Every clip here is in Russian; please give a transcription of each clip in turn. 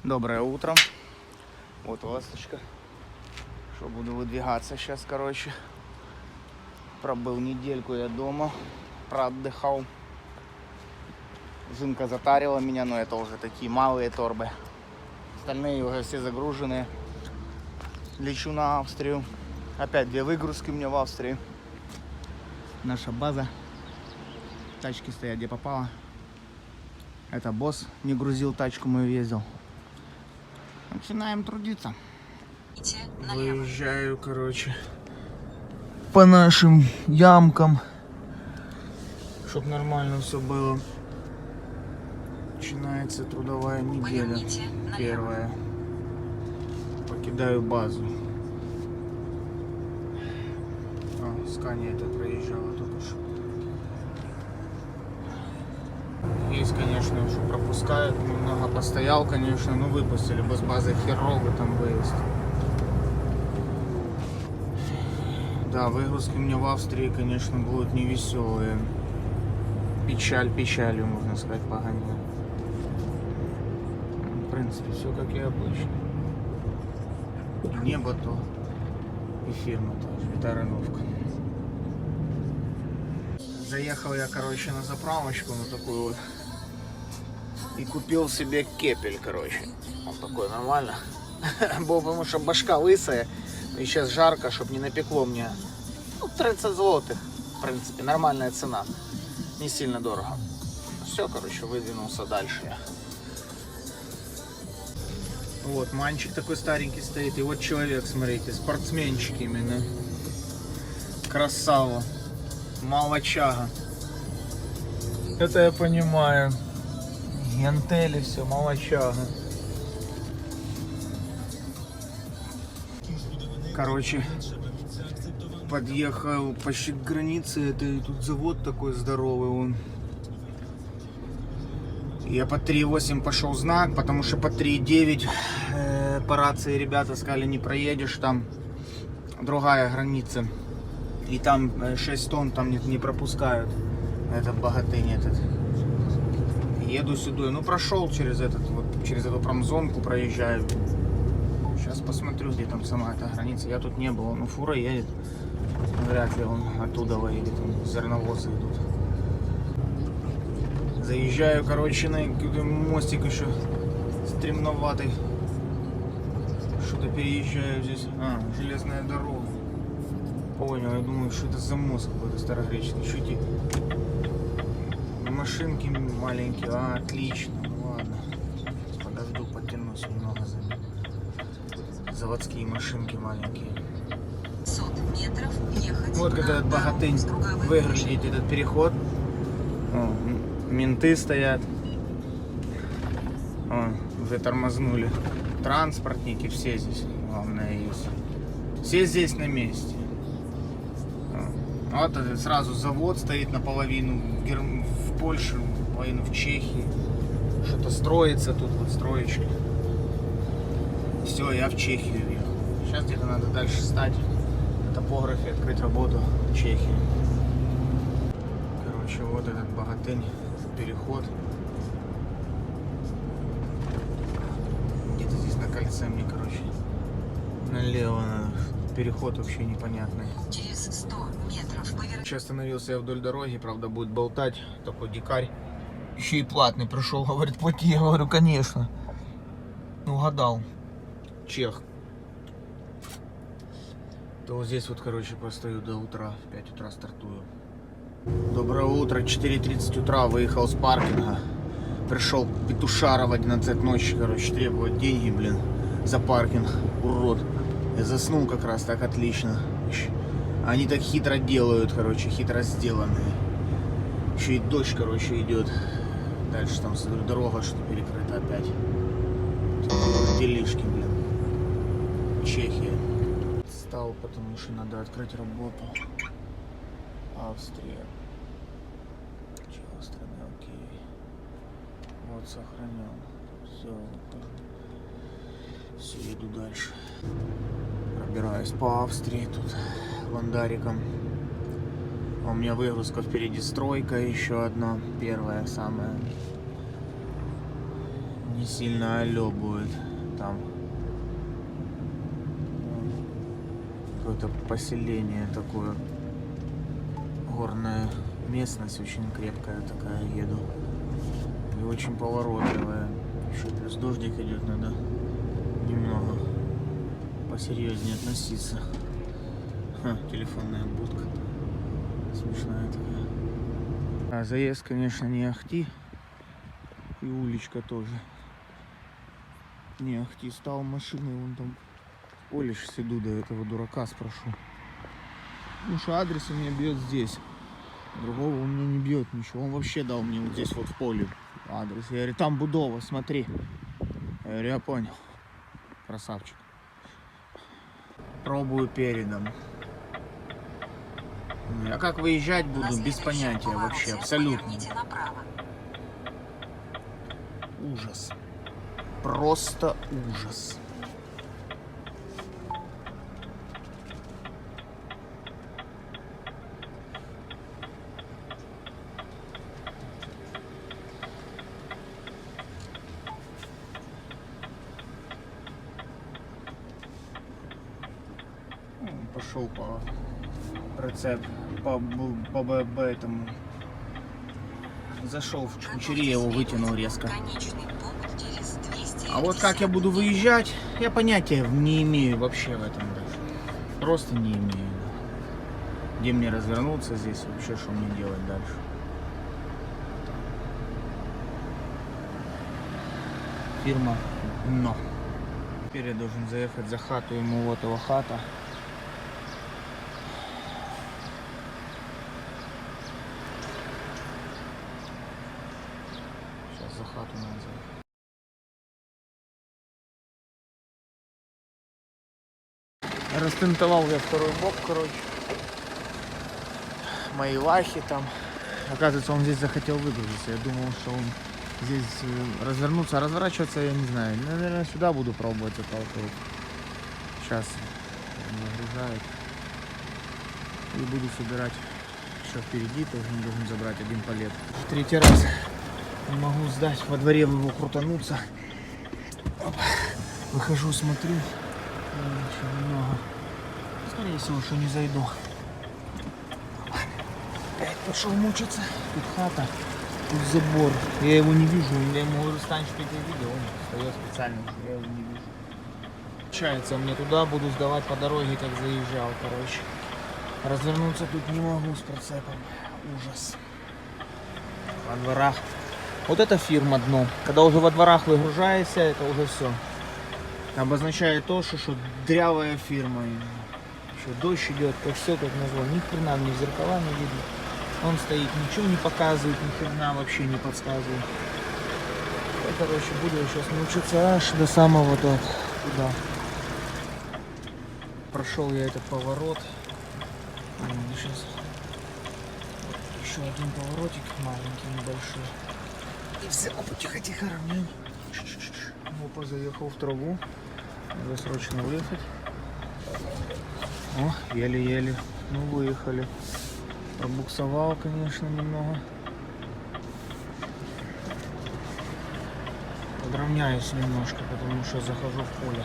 Доброе утро. Вот ласточка. Что, буду выдвигаться сейчас, короче. Пробыл недельку я дома. Проотдыхал. Жинка затарила меня, но это уже такие малые торбы. Остальные уже все загружены. Лечу на Австрию. Опять 2 выгрузки у меня в Австрии. Наша база. Тачки стоят где попало. Это босс не грузил тачку, мою ездил. Начинаем трудиться. Выезжаю, короче, по нашим ямкам, чтоб нормально все было. Начинается трудовая неделя. Первая. Покидаю базу. Скания это проезжала только что. Есть, конечно, что пропускают. Немного постоял, конечно, но выпустили бы с базы херовый там выезд. Да, выгрузки у меня в Австрии, конечно, будут невеселые. Печаль печалью, можно сказать, погоняю. В принципе, все как и обычно. Небо то, и фирма тоже, и Тарановка. Заехал я, короче, на заправочку, на такую вот. И купил себе кепель, короче. Он такой, нормально. Потому что башка лысая. И сейчас жарко, чтобы не напекло мне. Ну, 30 злотых. В принципе, нормальная цена. Не сильно дорого. Все, короче, выдвинулся дальше я. Вот, манчик такой старенький стоит. И вот человек, смотрите, спортсменчик именно. Красава. Молочага. Это я понимаю. Гантели, все, молочага. Короче, подъехал почти к границе. Это и тут завод такой здоровый он. Я по 3.8 пошел знак, потому что по 3.9 по рации ребята сказали, не проедешь, там другая граница. И там 6 тонн там не пропускают. Это богатынь этот. Еду сюда. Ну, прошел через через эту промзонку, проезжаю. Сейчас посмотрю, где там сама эта граница. Я тут не был. Ну, фура едет. Вряд ли он оттуда выедет. Зерновозы идут. Заезжаю, короче, на мостик еще стремноватый. Что-то переезжаю здесь. Железная дорога. Понял, я думаю, что это за мост какой-то старогреческий. Чуть машинки маленькие, отлично, ну ладно. Подожду, подтянусь немного за ним. Заводские машинки маленькие. 500 метров ехать. Вот как этот богатынь выгрузить этот переход. Менты стоят. Уже тормознули. Транспортники все здесь, главное, есть. Все здесь на месте. Вот сразу завод стоит наполовину в Польше, наполовину в Чехии. Что-то строится тут, вот строечка. Все, я в Чехию ехал. Сейчас где-то надо дальше встать, на топографе открыть работу в Чехии. Короче, вот этот богатынь, переход. Где-то здесь на кольце мне, короче, налево надо. Переход вообще непонятный. Через 100 метров поверх. Сейчас остановился я вдоль дороги, правда, будет болтать. Такой дикарь. Еще и платный пришел, говорит, плати. Я говорю, конечно. Ну, угадал. Чех. То вот здесь вот, короче, постою до утра. В 5 утра стартую. Доброе утро. 4:30 утра. Выехал с паркинга. Пришел петушара в 11 ночи, короче, требовать деньги, блин, за паркинг. Урод. Я заснул как раз, так отлично. Они так хитро делают, короче, хитро сделанные. Еще и дождь, короче, идет. Дальше там, смотрю, дорога что перекрыта опять. Делишки, блин. Чехия. Встал, потому что надо открыть работу. Австрия. Чего страны, окей. Вот сохранен. Все, иду дальше. Пробираюсь по Австрии тут ландариком. У меня выгрузка впереди, стройка еще одна, первая, самая не сильно алё будет там. Какое-то поселение такое. Горная местность, очень крепкая такая, еду. И очень поворотливая. Еще плюс дождик идет, надо немного посерьезнее относиться. Ха, телефонная будка. Смешная такая. А заезд, конечно, не ахти. И уличка тоже. Не ахти. Стал машиной, вон там. Оля, сейчас иду до этого дурака, спрошу. Ну что, адрес у меня бьет здесь. Другого у меня не бьет ничего. Он вообще дал мне вот здесь вот в поле адрес. Я говорю, там Будова, смотри. Я говорю, я понял. Красавчик. Пробую передом. А как выезжать буду, без понятия вообще, абсолютно. Ужас. Просто ужас. Пошел по прицеп, по этому. Зашел в Чунчари, его вытянул резко. А вот как я буду выезжать, я понятия не имею вообще в этом даже. Просто не имею. Где мне развернуться здесь, вообще что мне делать дальше. Фирма «Но». Теперь я должен заехать за хату, ему вот его хата. Сейчас за хату надо заехать. Растентовал я второй бок, короче. Мои лахи там. Оказывается, он здесь захотел выгрузиться. Я думал, что он здесь развернуться, а разворачиваться я не знаю. Наверное, сюда буду пробовать отталкивать. Сейчас загружает. И буду собирать еще впереди. Тоже не должен забрать один палет. Третий раз не могу сдать. Во дворе его крутануться. Оп. Выхожу, смотрю. Еще немного. Скорее всего, что не зайду. Опять пошел мучиться. Тут хата. Тут забор. Я его не вижу. Я ему говорю, стань, что ты видел. Он встает специально, что я его не вижу. Получается, мне туда буду сдавать по дороге, как заезжал, короче. Развернуться тут не могу с прицепом. Ужас. Во дворах. Вот эта фирма «Дно». Когда уже во дворах выгружается, это уже все. Обозначает то, что дрявая фирма. Еще дождь идет, как все, как назло. Ни хрена мне в зеркала не видно. Он стоит, ничего не показывает, ни хрена вообще не подсказывает. Я, короче, буду сейчас мучиться аж до самого туда. Прошел я этот поворот. Сейчас еще один поворотик маленький, небольшой. И все, опа, тихо-тихо, равняй. Опа, заехал в траву. Надо срочно выехать. О, еле-еле. Ну, выехали. Пробуксовал, конечно, немного. Подравняюсь немножко, потому что захожу в поле.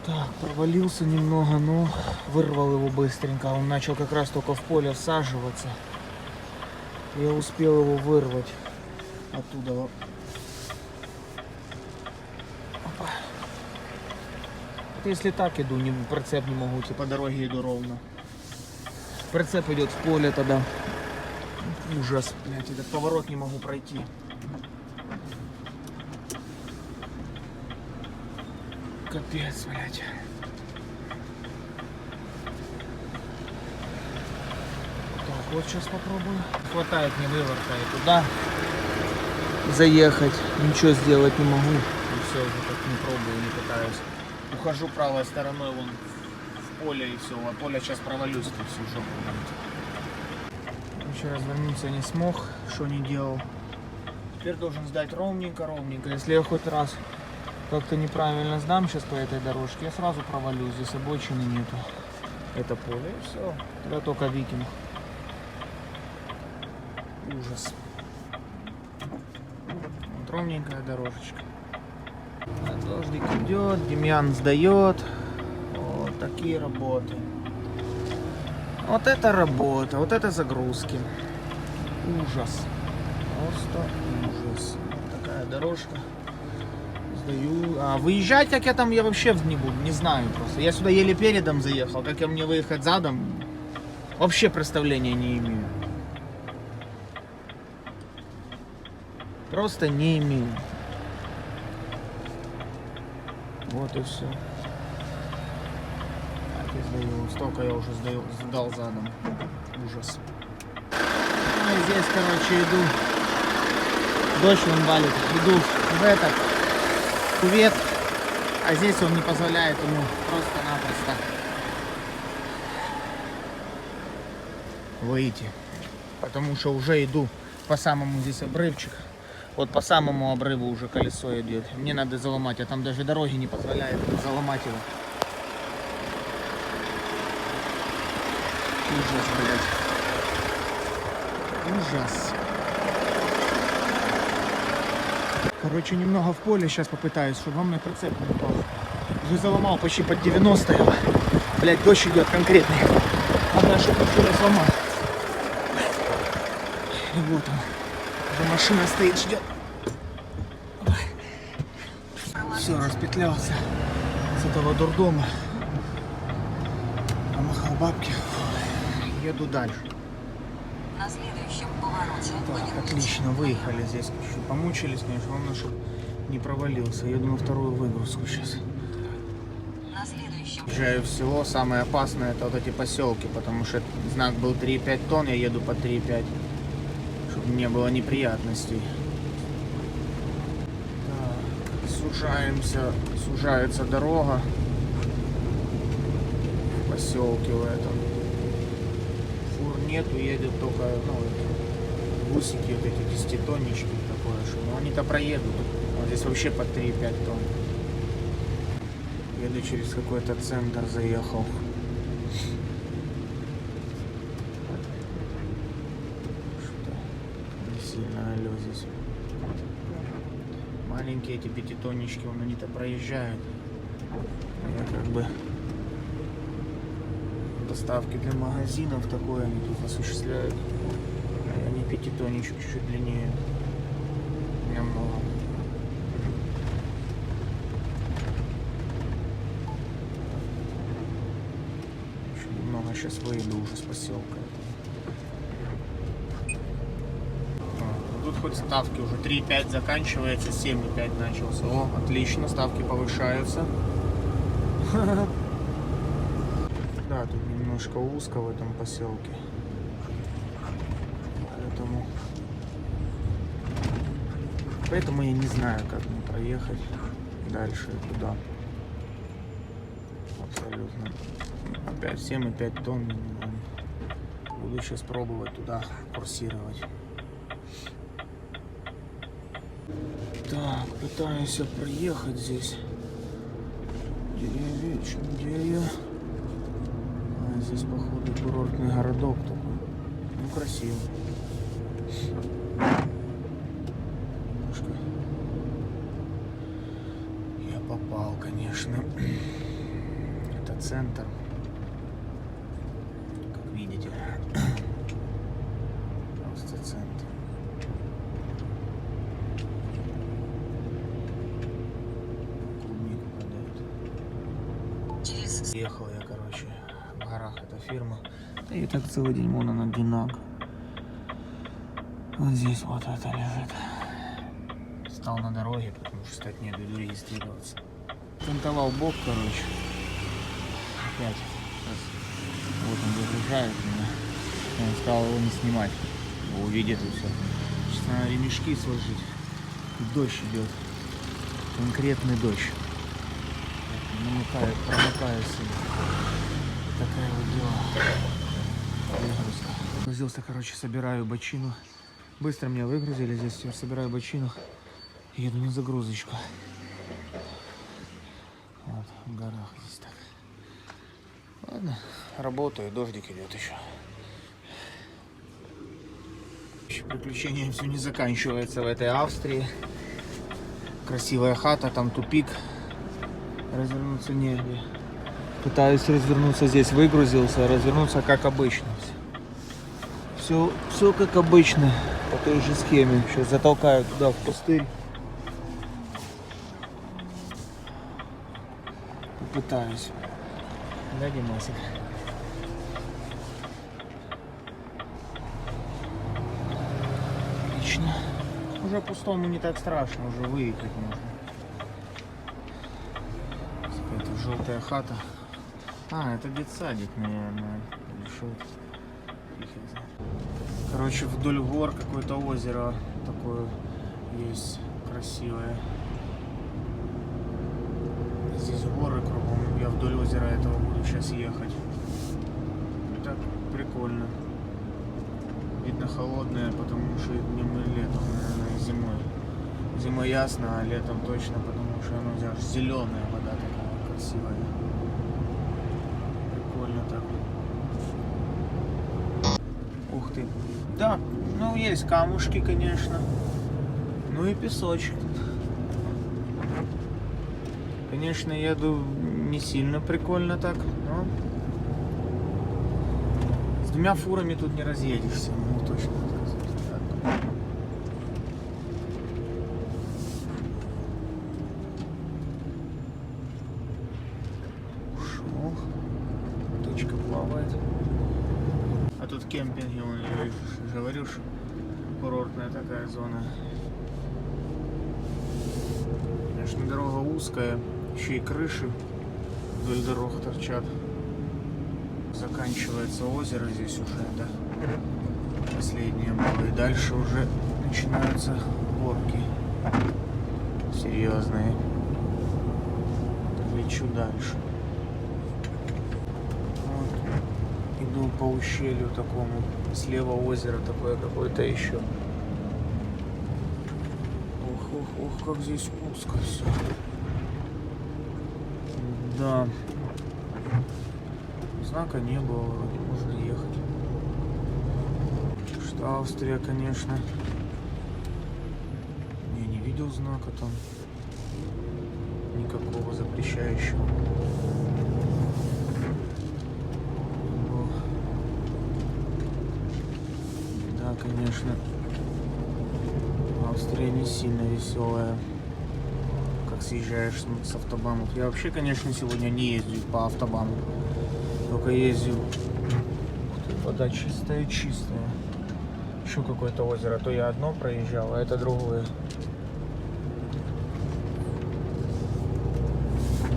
Так, провалился немного, но вырвал его быстренько. Он начал как раз только в поле всаживаться. Я успел его вырвать оттуда. Опа. Вот если так иду, прицеп не могу, по дороге иду ровно. Прицеп идет в поле тогда. Ужас, блядь, этот поворот не могу пройти. Капец, блядь. Так, вот сейчас попробую. Хватает мне выворта и туда заехать. Ничего сделать не могу. И все, уже так не пробую, не пытаюсь. Ухожу правой стороной вон в поле и все. А поле сейчас провалюсь, тут всю жопу. Еще развернуться не смог, что не делал. Теперь должен сдать ровненько. Если я хоть раз как-то неправильно сдам сейчас по этой дорожке, я сразу провалюсь. Здесь обочины нету. Это поле и все. Тогда только викинг. Ужас. Вот ровненькая дорожечка. Дождик идет, Демьян сдает. Вот такие работы. Вот это работа, вот это загрузки. Ужас. Просто ужас. Вот такая дорожка. Сдаю. А выезжать, как я вообще не буду, не знаю просто. Я сюда еле передом заехал. Как мне выехать задом, вообще представления не имею. Просто не имею. Вот и все. Так и сдаю. Столько я уже сдал задом. Ужас. Ну и здесь, короче, иду. Дождь вон валит. Иду в этот кювет. А здесь он не позволяет ему просто-напросто выйти. Потому что уже иду по самому здесь обрывчик. Вот по самому обрыву уже колесо идет. Мне надо заломать, а там даже дороги не позволяют заломать его. Ужас, блядь. Ужас. Короче, немного в поле сейчас попытаюсь, чтобы вам на прицеп не упал. Уже заломал почти под 90 его. Блядь, дождь идет конкретный. Надо, чтобы ничего не сломал. И вот он. Уже машина стоит, ждет. Все, распетлялся с этого дурдома. Помахал бабки. Еду дальше. На следующем повороте. Так, отлично, выехали здесь. Чуть-чуть помучились, конечно, главное, чтобы не провалился. Еду на вторую выгрузку сейчас. На следующем. Езжаю в село, самое опасное это вот эти поселки, потому что знак был 3,5 тонн, я еду по 3,5, чтобы не было неприятностей. Так, сужается дорога в поселке в этом. Фур нету, едет только бусики, вот эти 10-тоннички такое, что ну, они-то проедут. Вот здесь вообще по 3,5 тонн. Еду через какой-то центр, заехал. Что-то не сильно алло здесь. Маленькие эти 5-тоннички, вон они-то проезжают. Я как бы доставки для магазинов такое они тут осуществляют. А они 5-тонничек чуть-чуть длиннее. Немного. Сейчас выйду уже с поселка. Тут хоть ставки уже 3,5 заканчивается, 7,5 начался. О, отлично, ставки повышаются. Да, тут немножко узко в этом поселке. Поэтому я не знаю, как мне проехать дальше и куда. Абсолютно. Опять 7,5 тонн. Буду сейчас пробовать туда курсировать. Так, пытаюсь проехать здесь. Где я? А, здесь походу курортный городок такой. Ну, красиво. Немножко я попал, конечно. Это центр. Видите, просто центр. Клубнику продают. Ехал я, короче, в горах эта фирма. Да и так целый день вон она Динаг. Вот здесь вот это лежит. Стал на дороге, потому что стать не буду регистрироваться. Тентовал бок, короче. Опять. Вот он выгружает меня. Он сказал его не снимать. Его увидит и все. Сейчас надо ремешки сложить. Дождь идет. Конкретный дождь. Намокает, промокает сильно. Такая вот дела. Выгрузка. Выгрузился, короче, собираю бочину. Быстро меня выгрузили здесь. Я собираю бочину. Еду на загрузочку. Вот, в горах здесь так. Ладно, работаю, дождик идет еще. Приключения все не заканчивается в этой Австрии. Красивая хата, там тупик. Развернуться негде. Пытаюсь развернуться здесь, выгрузился, развернуться как обычно. Все как обычно, по той же схеме. Сейчас затолкаю туда в пустырь. Попытаюсь. Да, Димасик? Отлично. Уже пустому не так страшно, уже выехать можно. Какая-то желтая хата. А, это детсадик, наверное. Или что это? Фиг его знает. Короче, вдоль гор какое-то озеро такое есть красивое. Здесь горы кругом. Я вдоль озера этого буду сейчас ехать. И так прикольно. Видно холодное, потому что не мы летом, наверное, зимой. Зимой ясно, а летом точно, потому что оно даже зеленая вода такая красивая. Прикольно так. Ух ты. Да, ну есть камушки, конечно. Ну и песочек тут. Конечно, еду не сильно прикольно так, но с двумя фурами тут не разъедешься, ну точно сказать. Ушел. Точка плавает. А тут кемпинги, я же говорю, что курортная такая зона. Конечно, дорога узкая, еще и крыши вдоль дорог торчат. Заканчивается озеро здесь уже, да? Последнее было. И дальше уже начинаются горки серьезные. Лечу дальше. Вот. Иду по ущелью такому. Слева озеро такое какое-то еще. Ох, как здесь узко все. Да. Знака не было, вроде можно ехать. Что Австрия, конечно. Я не видел знака там. Никакого запрещающего. Да, конечно. Австрия не сильно веселая, как съезжаешь с автобанов. Я вообще, конечно, сегодня не ездил по автобану, только ездил. Вода чистая. Еще какое-то озеро. То я одно проезжал, а это другое.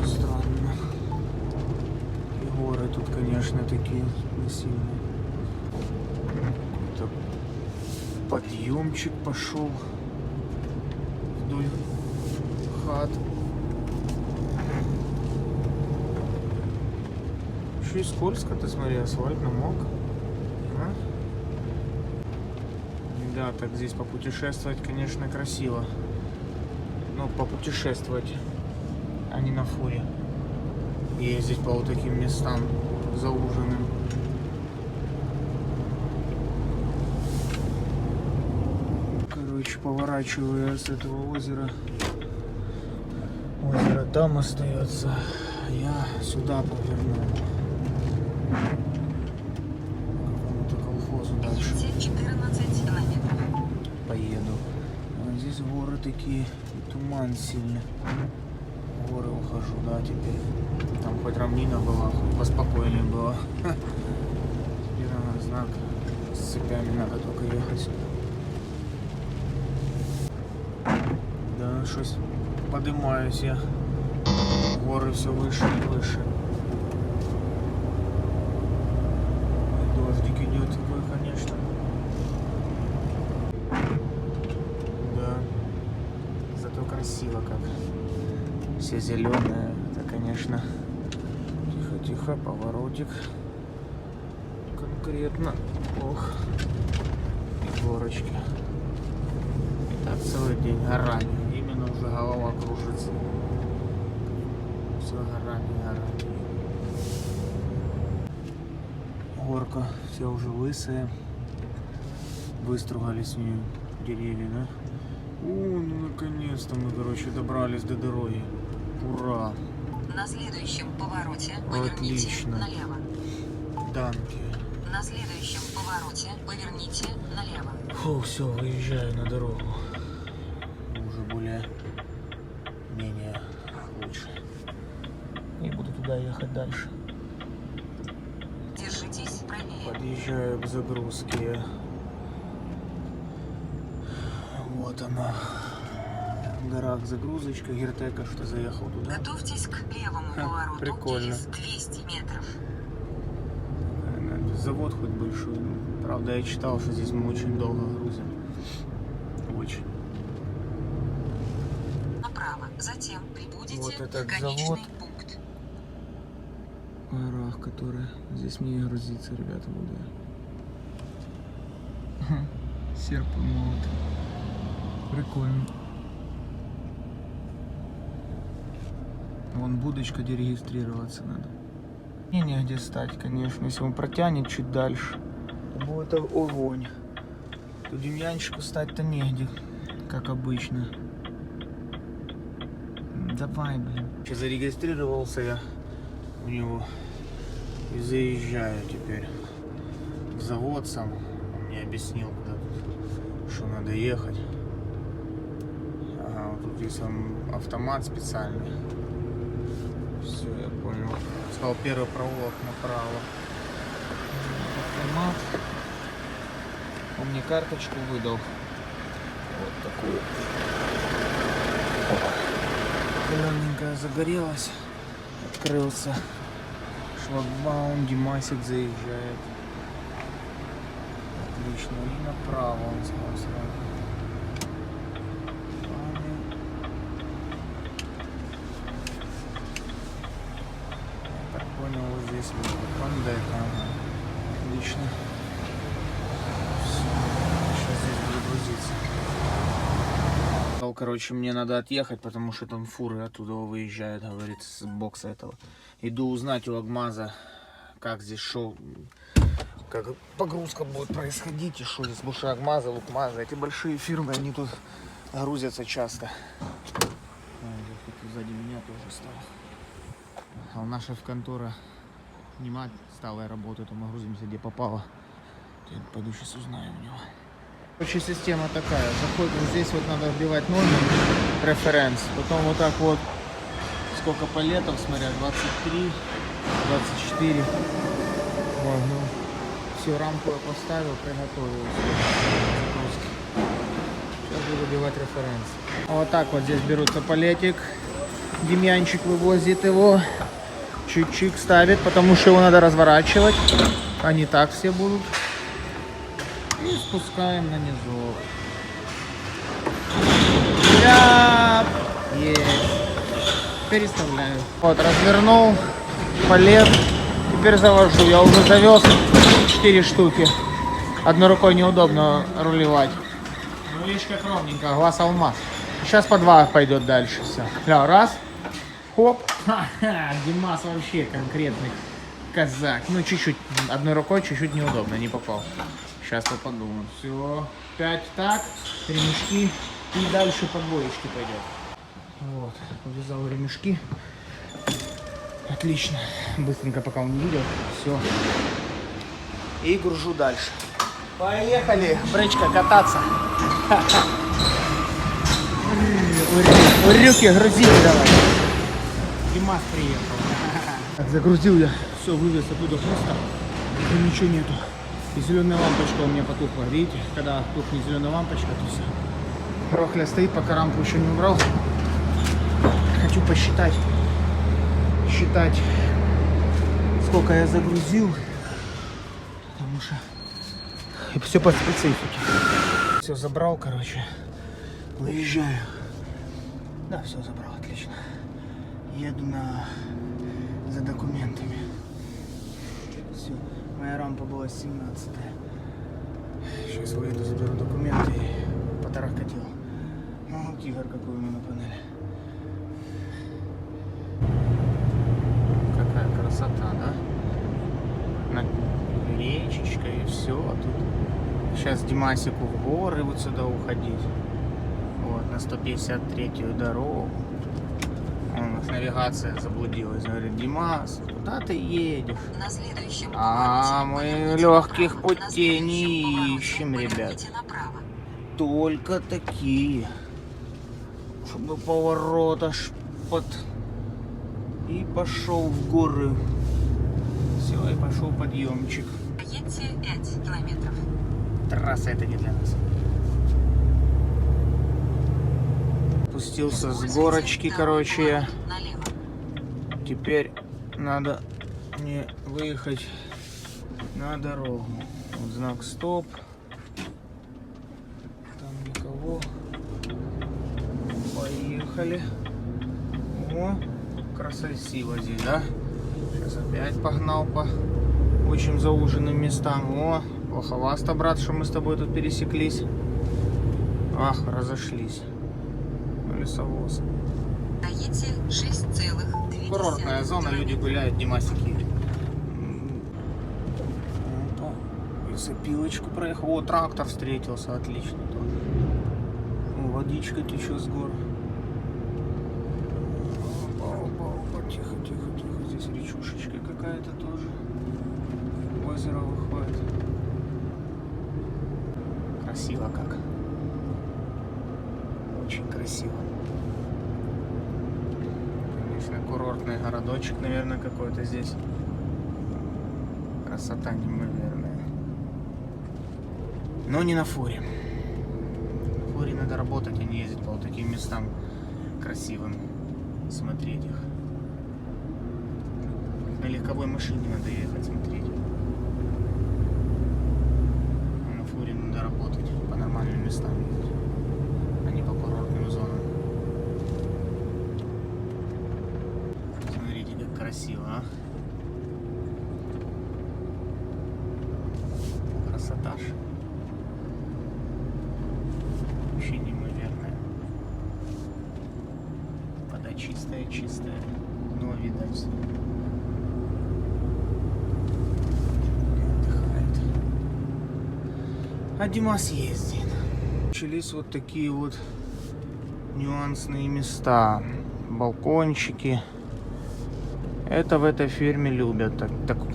Странно. И горы тут, конечно, такие сильные. Подъемчик пошел вдоль хат. Еще и скользко, ты смотри, асфальт намок. А? Да, так здесь попутешествовать, конечно, красиво. Но попутешествовать, а не на фуре. Ездить по вот таким местам зауженным. Поворачиваю с этого озера. Озеро там остается. Я сюда поверну. Какому-то колхозу дальше 14 километров. поеду. А здесь горы такие, и туман сильный. В горы ухожу, да, теперь. Там хоть равнина была, хоть поспокойнее было. Теперь знак. С цепями надо только ехать. Да, щось поднимаюсь я. Горы все выше и выше. И дождик идет такой, конечно. Да. Зато красиво как. Все зеленое. Это, конечно. Тихо, поворотик. Конкретно. Ох. И горочки. Так, целый день горами. Именно уже голова кружится. Все горами. Горка вся уже лысая. Выстругались в нее деревья, да? ну наконец-то мы, короче, добрались до дороги. Ура! На следующем повороте поверните Отлично. налево. Данки. На следующем повороте поверните налево. Фу, все, выезжаю на дорогу. Уже более-менее лучше. И буду туда ехать дальше. Держитесь правее. Подъезжаю к загрузке. Вот она. Гора загрузочка. Гиртека, что заехал туда. Готовьтесь к левому повороту прикольно. через 200 метров. Завод хоть большой. Ну, правда, я читал, что здесь мы очень долго грузим. Очень. Направо. Затем прибудете Вот в этот конечный завод. пункт. В горах, которые... Здесь мне и грузиться, ребята, буду я. Серп и молот. Прикольно. Вон будочка, где регистрироваться надо. И негде стать, конечно. Если он протянет чуть дальше, то будет огонь. Тут Демьянчику стать-то негде, как обычно. Давай, блин. Сейчас зарегистрировался я у него и заезжаю теперь в завод сам. Он мне объяснил, куда тут, что надо ехать. Ага, вот тут есть автомат специальный. Все, я понял. Сказал, первый проволок направо. Автомат. Он мне карточку выдал. Вот такую. Зелененькая загорелась. Открылся шлагбаум. Димасик заезжает. Отлично. И направо он сказал сразу. Понял, вот здесь вот пандека. Ага. Отлично. Все. Сейчас здесь буду грузиться. Короче, мне надо отъехать, потому что там фуры оттуда выезжают, говорит, с бокса этого. Иду узнать у Агмаза, как здесь шоу, как погрузка будет происходить и что здесь. Потому что Агмаза, Лукмаза, эти большие фирмы, они тут грузятся часто. Сзади меня тоже стал. А наша в контора нема сталая работа, то мы грузимся где попало. Я пойду сейчас узнаю у него. Короче, система такая. Заходим, здесь вот надо вбивать номер, референс. Потом вот так вот, сколько палетов, смотря, 23, 24. Вот, ну, все, рамку я поставил, приготовил. Сейчас буду вбивать референс. Вот так вот здесь берутся палетик. Демьянчик вывозит его. Чуть-чуть ставит, потому что его надо разворачивать. Они так все будут. И спускаем на низу. Есть. Переставляю. Вот, развернул палет. Теперь завожу. Я уже завез 4 штуки. Одной рукой неудобно рулевать. Ну видишь, как ровненько. Глаз алмаз. Сейчас по 2 пойдет дальше. Все. Раз. Хоп. Ха-ха. Димас вообще конкретный казак. Ну чуть-чуть. Одной рукой чуть-чуть неудобно. Не попал. Сейчас попаду. Все. 5 так. Ремешки. И дальше по двоечке пойдет. Вот. Увязал ремешки. Отлично. Быстренько, пока он не видел. Все. И гружу дальше. Поехали, брычка, кататься. Урюки, грузите давай. Димас приехал. Так, загрузил я. Все, вывез оттуда просто. И ничего нету. И зеленая лампочка у меня потухла. Видите, когда тухнет зеленая лампочка, то все. Рохля стоит, пока рамку еще не убрал. Хочу посчитать. Сколько я загрузил. Потому что и все по специфике. Все забрал, короче. Выезжаю. Да, все забрал, отлично. Еду за документами. Все. Моя рампа была 17-я. Сейчас выеду, заберу документы и потарахкатил. Ну, тигр какой у меня на панели. Какая красота, да? Речечка и все. Тут сейчас Димасику в горы вот сюда уходить. Вот. на 153-ю дорогу. Навигация заблудилась. Говорит, Димас, куда ты едешь? На следующем А мы поверните легких направо. На путей не следующем повороте ищем, ребят. поверните направо. Только такие. Чтобы поворот аж под... И пошел в горы. Все, и пошел подъемчик. Едьте 5 километров. Трасса это не для нас. Спустился с горочки, короче, я. Налево. Теперь надо мне выехать на дорогу. Вот знак стоп. Там никого. Поехали. О, красиво здесь, да? Сейчас опять погнал по очень зауженным местам. О, плоховасто, брат, что мы с тобой тут пересеклись. Ах, разошлись. Лесовоз. Проедьте 6,2. Курортная зона, люди гуляют, Димасики. Опа, лесопилочку проехал. О, трактор встретился, отлично тоже. О, водичка течет с гор. Опа, тихо, тихо, тихо. Здесь речушечка какая-то тоже. Озеро выходит. Красиво как. Очень красиво. Конечно, курортный городочек, наверное, какой-то здесь. Красота неимоверная. Но не на фуре. На фуре надо работать, а не ездить по вот таким местам красивым. Смотреть их. На легковой машине надо ехать, смотреть. А на фуре надо работать, по нормальным местам ездить. А не по курортным зонам. Смотрите, как красиво, а? Красота ж. Вообще неимоверная. Вода чистая, чистая. Но видать. Отдыхает. А Димас ездит. Начались вот такие вот нюансные места. Балкончики. Это в этой фирме любят.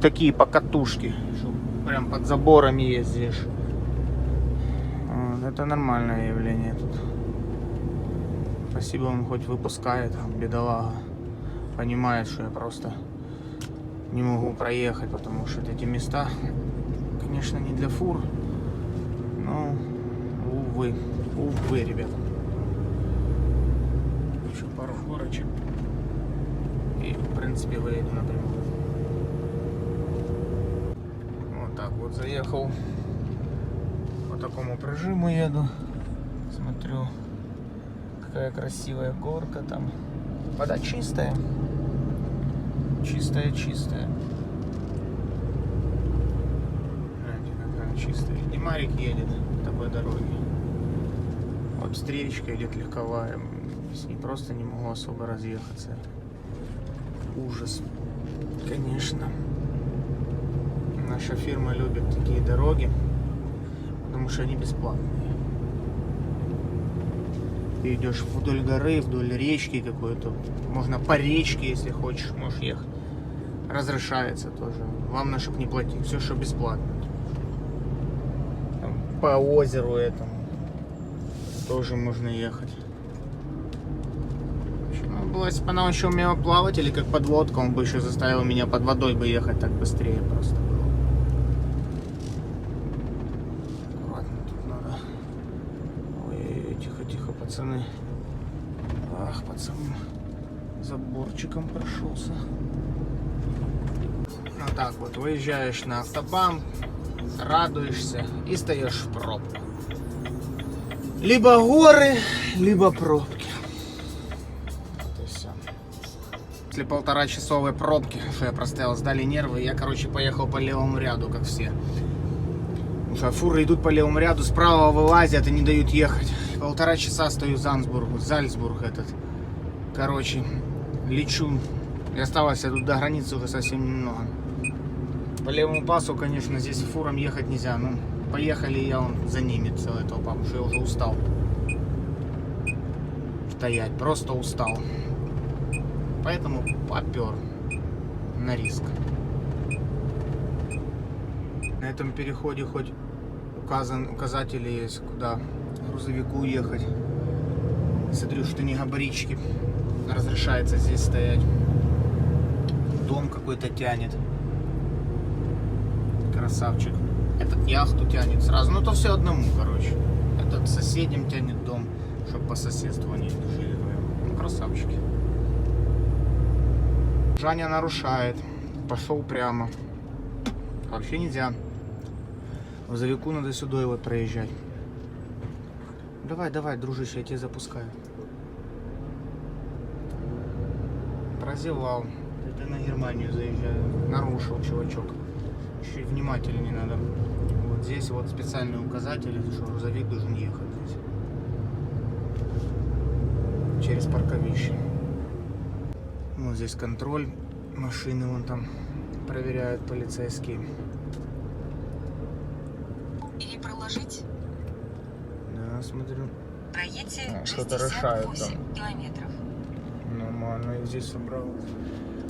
Такие покатушки. Что прям под заборами ездишь. Вот, это нормальное явление тут. Спасибо, он хоть выпускает, бедолага. Понимает, что я просто не могу проехать, потому что эти места, конечно, не для фур. Но увы, ребята. Еще пару горочек. И, в принципе, выеду напрямую. Вот так вот заехал. По такому прижиму еду. Смотрю, какая красивая горка там. Вода чистая. Чистая. Знаете, какая чистая. Димарик едет по такой дороге. Вот встречка идет легковая. С ней просто не могу особо разъехаться. Ужас. Конечно. Наша фирма любит такие дороги, потому что они бесплатные. Ты идешь вдоль горы, вдоль речки какой-то. Можно по речке, если хочешь, можешь ехать. Разрешается тоже. Главное, чтобы не платить. Все, что бесплатно. Там, по озеру этому тоже можно ехать. Если бы она еще умела плавать, или как подводка, он бы еще заставил меня под водой бы ехать так быстрее просто было. Аккуратно тут надо. Ой, тихо, пацаны. Ах, пацаны. Заборчиком прошелся. Ну так вот, выезжаешь на автобан, радуешься и стоишь в пробку. Либо горы, либо пробки. После полуторачасовой пробки, что я простоял, сдали нервы, я, короче, поехал по левому ряду, как все. Потому что фуры идут по левому ряду, справа вылазят и не дают ехать. 1,5 часа стою в Зальцбург этот. Короче, лечу. И осталось тут до границы уже совсем немного. По левому пасу, конечно, здесь фурам ехать нельзя. Ну, поехали, я за ними целая толпа, потому что я уже устал. стоять, просто устал. Поэтому попер на риск. На этом переходе хоть указатели есть, куда грузовику ехать. Смотрю, что не габаритчики. Разрешается здесь стоять. Дом какой-то тянет. Красавчик. Этот яхту тянет сразу. Ну то все одному, короче. Этот соседям тянет дом, чтобы по соседству они жили вдвоем. Ну, красавчики. Жаня нарушает. Пошел прямо. Вообще нельзя. Грузовику надо сюда его проезжать. Давай, давай, дружище, я тебя запускаю. Прозевал. Это на Германию заезжаю. Нарушил, чувачок. Чуть внимательнее надо. Вот здесь вот специальные указатели, что грузовик должен ехать здесь. Через парковище. Вот здесь контроль. Машины вон там проверяют полицейские. Или проложить? Да, смотрю. Проедьте Что-то решают 68 километров. Нормально, и здесь собралось.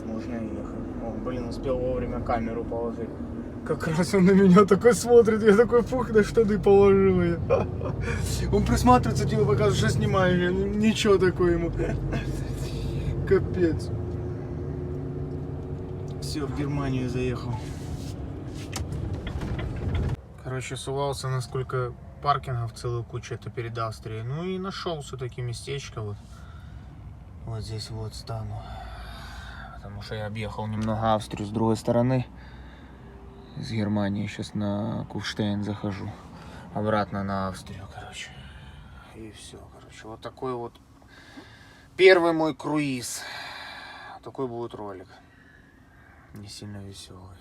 Можно ехать. О, блин, успел вовремя камеру положить. Как раз он на меня такой смотрит, я такой фух, на штаны положил ее. Он присматривается, типа показывает, что снимаешь, я, ничего такое ему. Капец. Все, в Германию заехал. Короче, сувался, насколько паркингов целую кучу, это перед Австрией. Ну и нашел все-таки местечко вот. Вот здесь вот стану. Потому что я объехал немного Австрию с другой стороны. Из Германии. Сейчас на Куфштейн захожу. Обратно на Австрию, короче. И все, короче. Вот такой вот первый мой круиз. Такой будет ролик. Не сильно веселый.